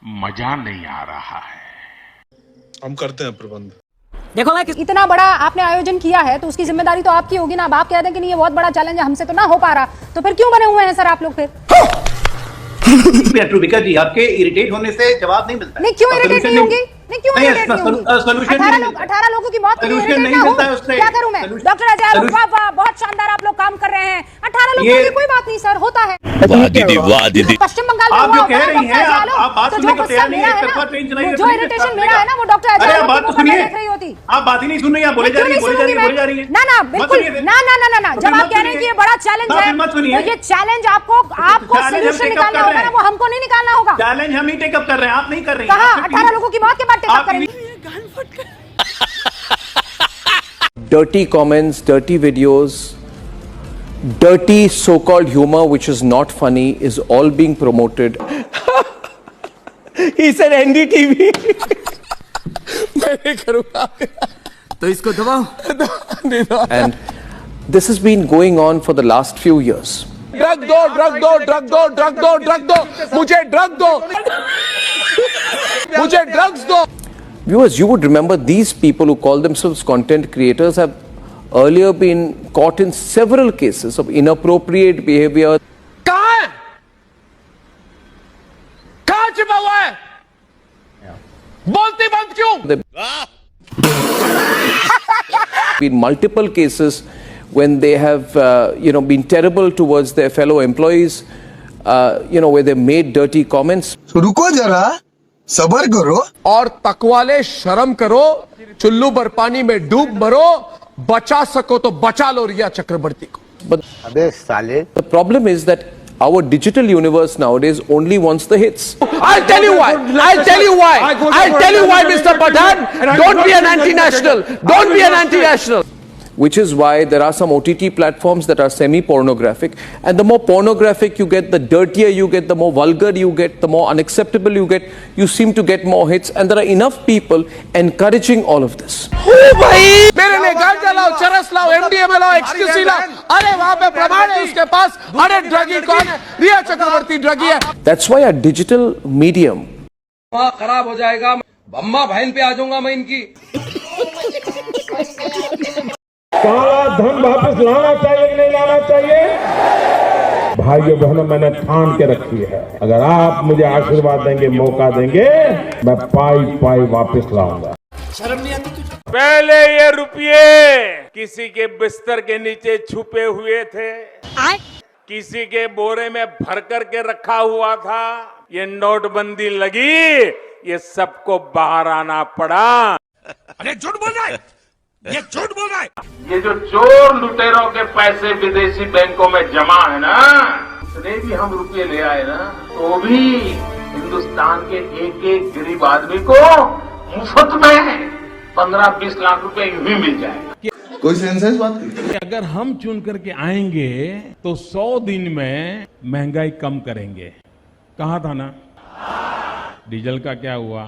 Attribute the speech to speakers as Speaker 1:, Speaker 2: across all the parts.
Speaker 1: मजा नहीं आ रहा है।
Speaker 2: हम करते हैं प्रबंध।
Speaker 3: देखो मैं इतना बड़ा आपने आयोजन किया है तो उसकी जिम्मेदारी तो आपकी होगी ना। अब आप कहते हैं कि नहीं ये बहुत बड़ा चैलेंज है, हमसे तो ना हो पा रहा, तो फिर क्यों बने हुए हैं सर आप लोग फिर?
Speaker 4: जी आपके इरिटेट होने से जवाब नहीं मिलता।
Speaker 3: नहीं क्यों इरिटेट नहीं होंगी? नहीं क्यों इरिटेट नहीं होंगी? 18 लोगों की मौत के लिए इरिटेट ना हो? क्या करूं मैं? डॉक्टर अजय वाह वाह बहुत शानदार आप लोग काम कर रहे हैं। 18 लोगों की कोई बात नहीं सर, होता है।
Speaker 5: वाह दीदी
Speaker 3: पश्चिम बंगाल में
Speaker 4: आप जो कह रही हैं आप बात सुनने को तैयार नहीं है।
Speaker 3: जो इरिटेशन मेरा है ना वो डॉक्टर अजय
Speaker 4: बात तो सुनिए।
Speaker 3: देख रही होती।
Speaker 4: आप बात ही नहीं सुन रही, आप बोले जा रही है।
Speaker 3: ना ना बिल्कुल ना ना ना ना। जब आप कह रहे हैं कि ये बड़ा चैलेंज है तो ये चैलेंज आपको सॉल्यूशन निकालना होगा ना, वो हमको नहीं निकालना होगा।
Speaker 4: चैलेंज हम ही टेकअप कर रहे हैं, आप नहीं कर रही।
Speaker 3: कहां 18 लोगों की मौत के बाद टेकअप करेंगे?
Speaker 6: Dirty comments, dirty videos, dirty so-called humor which is not funny is all being promoted. He said NDTV. मैं नहीं करूँगा
Speaker 5: तो इसको दबाओ।
Speaker 6: And this has been going on for the last few years. Drug दो drug दो drug दो drug दो ड्रग दो, मुझे ड्रग दो, मुझे ड्रग्स दो. Viewers, you would remember these people who call themselves content creators have earlier been caught in several cases of inappropriate behavior. कहाँ है? कहाँ छिपा हुआ है? बोलती बंद क्यों? Been multiple cases when they have, been terrible towards their fellow employees, where they made dirty comments.
Speaker 7: तो रुको जरा, सबर करो
Speaker 6: और तकवाले शर्म करो, चुल्लू भर पानी में डूब मरो, बचा सको तो बचा लो रिया चक्रवर्ती को. But
Speaker 7: अबे साले,
Speaker 6: the problem is that our digital universe nowadays only wants the hits. I'll tell you why. I'll tell you why. I'll tell you why, Mr. Pathan. Don't be an anti-national. Don't be an anti-national. Which is why there are some OTT platforms that are semi-pornographic, and the more pornographic you get, the dirtier you get, the more vulgar you get, the more unacceptable you get, you seem to get more hits, and there are enough people encouraging all of this. मेरे लिए गांजा लाओ, चरस लाओ, MDMA लाओ, एक्सक्यूसी लाओ, अरे वहां पे प्रमाण है उसके पास, अरे ड्रगी कौन है? रिया चक्रवर्ती ड्रगी है. That's why our digital medium
Speaker 8: खराब हो जाएगा, अम्मा बहन पे आ जाऊंगा मैं इनकी.
Speaker 9: काला धन वापस लाना चाहिए कि नहीं लाना चाहिए? भाइयों बहनों, मैंने ठान के रखी है, अगर आप मुझे आशीर्वाद देंगे, मौका देंगे, मैं पाई पाई वापस लाऊंगा.
Speaker 1: पहले ये रुपये किसी के बिस्तर के नीचे छुपे हुए थे, किसी के बोरे में भर कर के रखा हुआ था. ये नोटबंदी लगी, ये सबको बाहर आना पड़ा.
Speaker 5: अरे झूठ बोल रहा है, ये झूठ बोल रहा है.
Speaker 1: ये जो चोर लुटेरों के पैसे विदेशी बैंकों में जमा है ना, इसने भी हम रुपये ले आए ना, तो भी हिंदुस्तान के एक एक गरीब आदमी को मुफ्त में 15-20 लाख रुपए यूं ही मिल जाएगा.
Speaker 7: कोई सेंस है इस बात की?
Speaker 1: अगर हम चुन करके आएंगे तो 100 दिन में महंगाई कम करेंगे. कहा था ना, डीजल का क्या हुआ,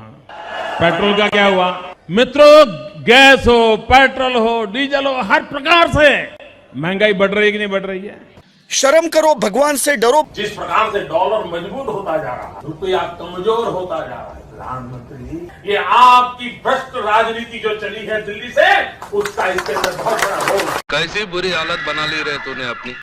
Speaker 1: पेट्रोल का क्या हुआ? मित्रों, गैस हो, पेट्रोल हो, डीजल हो, हर प्रकार से महंगाई बढ़ रही है कि नहीं बढ़ रही है?
Speaker 5: शर्म करो, भगवान से डरो.
Speaker 1: जिस प्रकार से डॉलर मजबूत होता जा रहा है, रुपया कमजोर होता जा रहा है, प्रधानमंत्री, ये आपकी भ्रष्ट राजनीति जो चली है दिल्ली से, उसका इसके अंदर बहुत बड़ा रोल.
Speaker 5: कैसी बुरी हालत बना ली रहे तूने अपनी.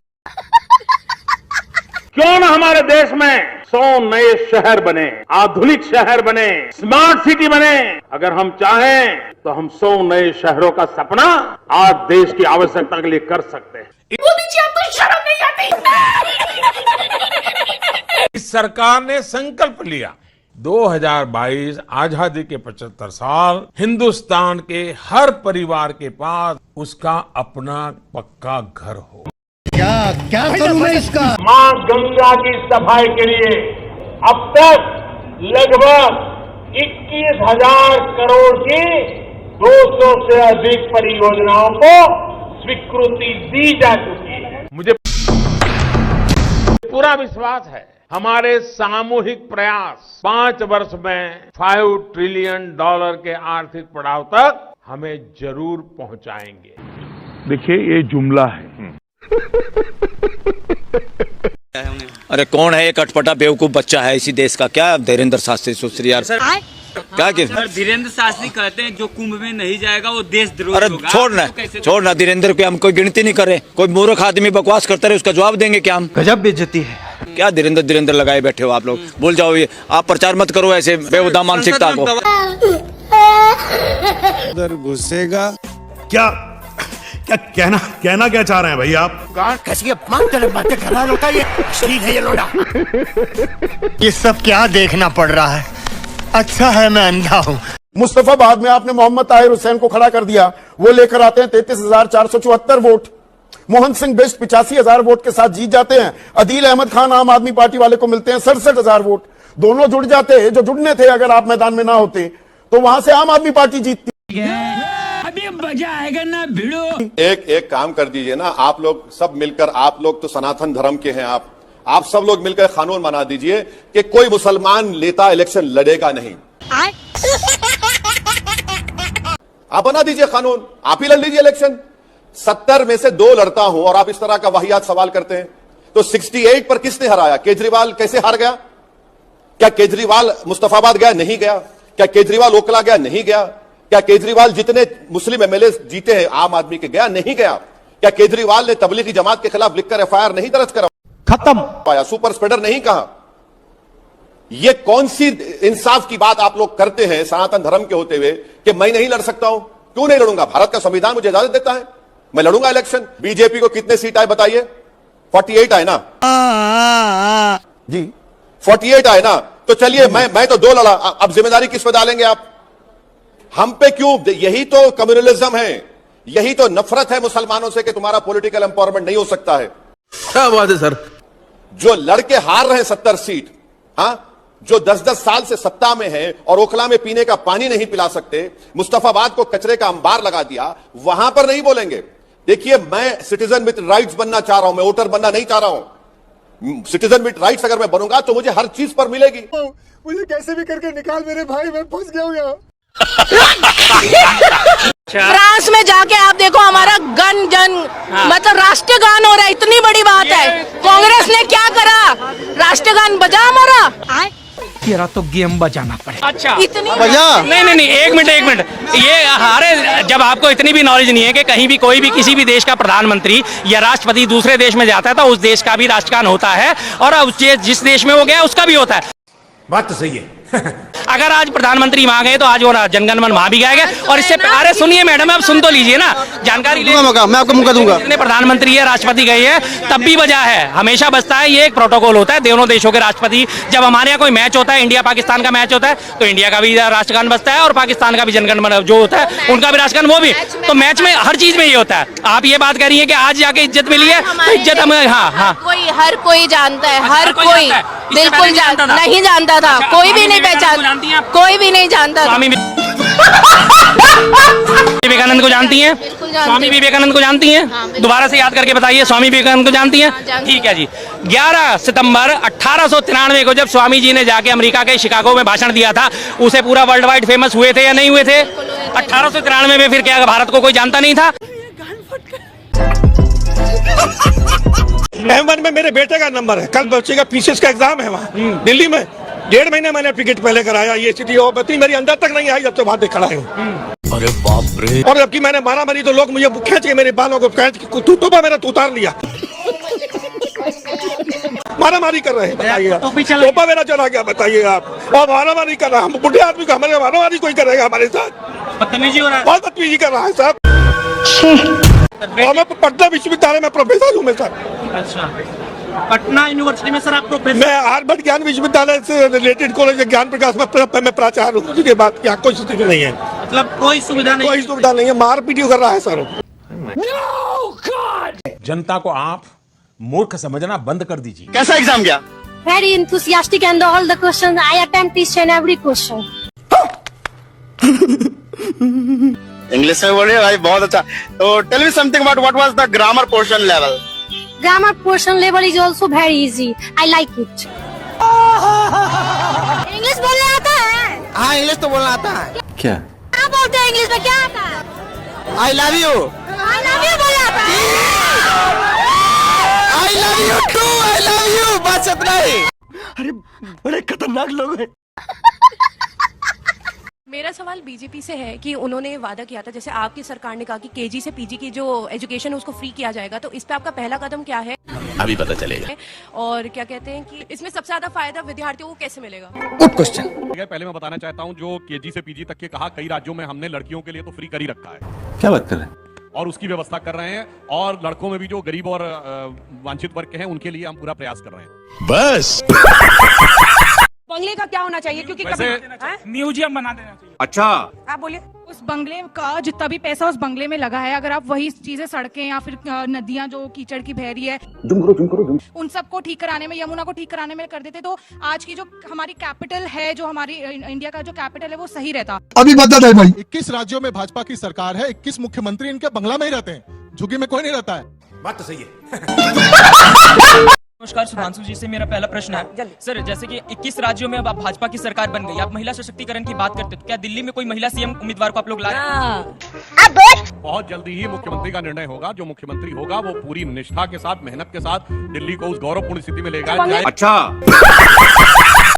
Speaker 1: क्यों ना हमारे देश में 100 नए शहर बने, आधुनिक शहर बने, स्मार्ट सिटी बने. अगर हम चाहें तो हम 100 नए शहरों का सपना आज देश की आवश्यकता के लिए कर सकते हैं. मोदी जी, आपको शर्म नहीं आती? इस सरकार ने संकल्प लिया 2022 आजादी के 75 साल, हिंदुस्तान के हर परिवार के पास उसका अपना पक्का घर हो.
Speaker 7: क्या करूं मैं इसका?
Speaker 1: मां गंगा की सफाई के लिए अब तक लगभग 21,000 करोड़ की 200 से अधिक परियोजनाओं को स्वीकृति दी जा चुकी है. मुझे पूरा विश्वास है हमारे सामूहिक प्रयास 5 वर्ष में $5 ट्रिलियन के आर्थिक पड़ाव तक हमें जरूर पहुंचाएंगे. देखिए, ये जुमला है.
Speaker 10: अरे कौन है ये कटपटा बेवकूफ बच्चा है इसी देश का? क्या धीरेन्द्र शास्त्री सुश्री यार क्या
Speaker 11: धीरेन्द्र शास्त्री कहते हैं जो कुंभ में नहीं जाएगा वो देशद्रोही
Speaker 10: अरे
Speaker 11: होगा।
Speaker 10: छोड़ना धीरेन्द्र की हम कोई गिनती नहीं करे। कोई मूर्ख आदमी बकवास करता रहे उसका जवाब देंगे क्या हम?
Speaker 8: गजब बेइज्जती है।
Speaker 10: क्या धीरेन्द्र लगाए बैठे हो आप लोग? भूल जाओ ये, आप प्रचार मत करो ऐसे बेहुदा मानसिकता को।
Speaker 2: उधर घुसेगा क्या? क्या कहना क्या चाह रहे हैं भाई आप?
Speaker 7: कैसी बातें कर रहा है ये लोड़ा। ये सब क्या देखना पड़ रहा है? अच्छा है मैं अंधा हूँ।
Speaker 9: मुस्तफाबाद में आपने मोहम्मद ताहिर हुसैन को खड़ा कर दिया, वो लेकर आते हैं 33,474 vote. Mohan Singh best 85,000 vote के साथ जीत जाते हैं। अदील अहमद खान आम आदमी पार्टी वाले को मिलते हैं 67,000 वोट। दोनों जुड़ जाते हैं, जो जुड़ने थे अगर आप मैदान में ना होते तो वहां से आम आदमी पार्टी जीतती।
Speaker 11: अभी मजा आएगा ना भिड़ो।
Speaker 12: एक काम कर दीजिए ना, आप लोग सब मिलकर, आप लोग तो सनातन धर्म के हैं, आप सब लोग मिलकर कानून बना दीजिए कि कोई मुसलमान नेता इलेक्शन लड़ेगा नहीं। आप बना दीजिए कानून, आप ही लड़ लीजिए इलेक्शन। 70 में से 2 लड़ता हूं और आप इस तरह का वाहियात सवाल करते हैं। तो 68 पर किसने हराया? केजरीवाल कैसे हार गया? क्या केजरीवाल मुस्तफाबाद गया? नहीं गया। क्या केजरीवाल ओकला गया? नहीं गया। क्या केजरीवाल जितने मुस्लिम एमएलए जीते हैं आम आदमी के गया? नहीं गया। क्या केजरीवाल ने तबलीगी जमात के खिलाफ लिखकर एफआईआर नहीं दर्ज करा?
Speaker 8: खत्म
Speaker 12: पाया, सुपर स्प्रेडर नहीं कहा। यह कौन सी इंसाफ की बात आप लोग करते हैं सनातन धर्म के होते हुए कि मैं नहीं लड़ सकता हूं? क्यों नहीं लड़ूंगा? भारत का संविधान मुझे इजाजत देता है, मैं लड़ूंगा इलेक्शन। बीजेपी को कितने सीट आए बताइए? 48 आए ना जी, 48 आए ना। तो चलिए मैं तो 2 लड़ा, अब जिम्मेदारी किस पे डालेंगे आप? हम पे क्यों? यही तो कम्युनलिज्म है, यही तो नफरत है मुसलमानों से कि तुम्हारा पॉलिटिकल एम्पावरमेंट नहीं हो सकता है।
Speaker 6: क्या बात है सर?
Speaker 12: जो लड़के हार रहे हैं 70 सीट, हां, जो 10-10 साल से सत्ता में हैं और ओखला में पीने का पानी नहीं पिला सकते, मुस्तफाबाद को कचरे का अंबार लगा दिया, वहां पर नहीं बोलेंगे। देखिए, मैं सिटीजन विद राइट्स बनना चाह रहा हूं, मैं वोटर बनना नहीं चाह रहा हूं। सिटीजन विद राइट्स अगर मैं बनूंगा तो मुझे हर चीज पर मिलेगी।
Speaker 7: मुझे कैसे भी करके निकाल मेरे भाई, मैं फंस गया हूँ यहाँ।
Speaker 3: फ्रांस में जाके आप देखो हमारा मतलब राष्ट्रगान हो रहा है, इतनी बड़ी बात है। कांग्रेस ने क्या करा? राष्ट्रगान बजा हमारा।
Speaker 8: तेरा तो गेम बजाना पड़ेगा।
Speaker 11: अच्छा
Speaker 3: इतनी
Speaker 11: बजा? नहीं, एक मिनट, ये हारे जब आपको इतनी भी नॉलेज नहीं है कि कहीं भी कोई भी किसी भी देश का प्रधानमंत्री या राष्ट्रपति दूसरे देश में जाता है तो उस देश का भी राष्ट्रगान होता है और जिस देश में वो गया उसका भी होता है।
Speaker 5: बात तो सही है।
Speaker 11: अगर आज प्रधानमंत्री वहां गए तो आज वो जनगण मन वहां भी गाएगा। और इससे अरे सुनिए मैडम, आप सुन तो लीजिए ना, जानकारी ले।
Speaker 6: मैं आपको मौका दूंगा।
Speaker 11: जितने प्रधानमंत्री या राष्ट्रपति गए हैं तब भी बजा है, हमेशा बजता है। ये एक प्रोटोकॉल होता है दोनों देशों के राष्ट्रपति। जब हमारे यहाँ कोई मैच होता है, इंडिया पाकिस्तान का मैच होता है, तो इंडिया का भी राष्ट्रगान बजता है और पाकिस्तान का भी जनगण मन जो होता है उनका भी राष्ट्रगान, वो भी। तो मैच में हर चीज में ये होता है। आप ये बात कह रही है कि आज जाके इज्जत मिली है, तो इज्जत हमें
Speaker 3: हर कोई जानता है, हर कोई बिल्कुल नहीं जानता था, कोई भी नहीं पहचानता, कोई भी नहीं जानता।
Speaker 11: स्वामी विवेकानंद को जानती हैं? स्वामी विवेकानंद को जानती हैं? दोबारा से याद करके बताइए, स्वामी विवेकानंद को जानती हैं? ठीक है जी। 11 सितंबर 1893 को जब स्वामी जी ने जाके अमेरिका के शिकागो में भाषण दिया था, उसे पूरा वर्ल्ड वाइड फेमस हुए थे या नहीं हुए थे? 1893 में फिर क्या भारत को कोई जानता नहीं था?
Speaker 5: अहमद में मेरे बेटे का नंबर है, कल बच्चे का पीसीएस का एग्जाम है वहाँ दिल्ली में। 1.5 महीने मैंने टिकट पहले कराया, ये स्थिति हो बती मेरी अंदर तक नहीं आई जब से वहां देख खड़ा हूँ।
Speaker 6: अरे बाप रे!
Speaker 5: और जबकि मैंने मारी तो लोग मुझे खींच के मेरे बालों को खींच के तूतों मेरा उतार लिया। मारामारी कर रहे हैं, बताइए। टोपा मेरा चला गया, बताइए आप। और मारामारी कर रहा है, हम बुढ़े आदमी को हमारे मारामारी कोई करेगा हमारे साथ?
Speaker 11: बदतमीजी हो रहा है,
Speaker 5: बहुत बदतमीजी कर रहा है साहब। और मैं पटना विश्वविद्यालय में प्रोफेसर हूँ मैं सर।
Speaker 11: अच्छा, पटना यूनिवर्सिटी में सर आप प्रोफेसर?
Speaker 5: मैं हार्वर्ड ज्ञान विश्वविद्यालय से रिलेटेड कॉलेज ज्ञान प्रकाश में प्राचार्य हूँ। उसके बाद क्या कोई स्थिति नहीं है,
Speaker 11: मतलब कोई सुविधा नहीं?
Speaker 5: कोई सुविधा नहीं है, मारपीट कर रहा है सर।
Speaker 1: जनता को आप मूर्ख समझना बंद कर दीजिए।
Speaker 7: कैसा एग्जाम गया?
Speaker 3: Very enthusiastic and all the questions I attempt each and every question.
Speaker 7: English में बोलिए भाई, बहुत अच्छा। तो tell me something about what was the grammar portion level?
Speaker 3: Grammar portion level is also very easy. I like it. English बोलना आता है?
Speaker 7: हाँ, इंग्लिश तो बोलना आता है।
Speaker 6: क्या?
Speaker 3: क्या बोलते हैं इंग्लिश में? क्या आता है?
Speaker 7: I love you.
Speaker 3: I love you बोलना आता है?
Speaker 7: I love you too, I love you, बस इतना ही। अरे बड़े खतरनाक लोग हैं।
Speaker 3: मेरा सवाल बीजेपी से है कि उन्होंने वादा किया था, जैसे आपकी सरकार ने कहा कि केजी से पीजी की जो एजुकेशन है उसको फ्री किया जाएगा, तो इस पे आपका पहला कदम क्या है?
Speaker 7: अभी पता चलेगा।
Speaker 3: और क्या कहते हैं कि इसमें सबसे ज्यादा फायदा विद्यार्थियों को कैसे मिलेगा?
Speaker 7: Good question.
Speaker 13: पहले मैं बताना चाहता हूं, जो केजी से पीजी तक के कहा, कई राज्यों में हमने लड़कियों के लिए तो फ्री कर ही रखा है।
Speaker 7: क्या बात कर रहे हैं?
Speaker 13: और उसकी व्यवस्था कर रहे हैं, और लड़कों में भी जो गरीब और वांछित वर्ग के हैं उनके लिए हम पूरा प्रयास कर रहे हैं।
Speaker 7: बस
Speaker 3: बंगले का क्या होना चाहिए? क्योंकि
Speaker 11: म्यूजियम बना देना चाहिए।
Speaker 13: अच्छा,
Speaker 3: आप बोलिए।
Speaker 14: उस बंगले का जितना भी पैसा उस बंगले में लगा है, अगर आप वही चीजें, सड़कें या फिर नदियां जो कीचड़ की बह रही है, उन सबको ठीक कराने में, यमुना को ठीक कराने में कर देते, तो आज की जो हमारी कैपिटल है, जो हमारी इंडिया का जो कैपिटल है, वो सही रहता।
Speaker 15: अभी बता दे भाई, 21 राज्यों में भाजपा की सरकार है, 21 मुख्यमंत्री इनके बंगला में ही रहते हैं, झुग्गी में कोई नहीं रहता है।
Speaker 13: बात तो सही है।
Speaker 11: नमस्कार, सुधांशु जी से मेरा पहला प्रश्न है सर, जैसे कि 21 राज्यों में अब भाजपा की सरकार बन गई, आप महिला सशक्तिकरण की बात करते, तो क्या दिल्ली में कोई महिला सीएम उम्मीदवार को आप लोग लाए?
Speaker 13: बहुत जल्दी ही मुख्यमंत्री का निर्णय होगा। जो मुख्यमंत्री होगा वो पूरी निष्ठा के साथ, मेहनत के साथ दिल्ली को उस गौरवपूर्ण स्थिति में लेगा।
Speaker 10: अच्छा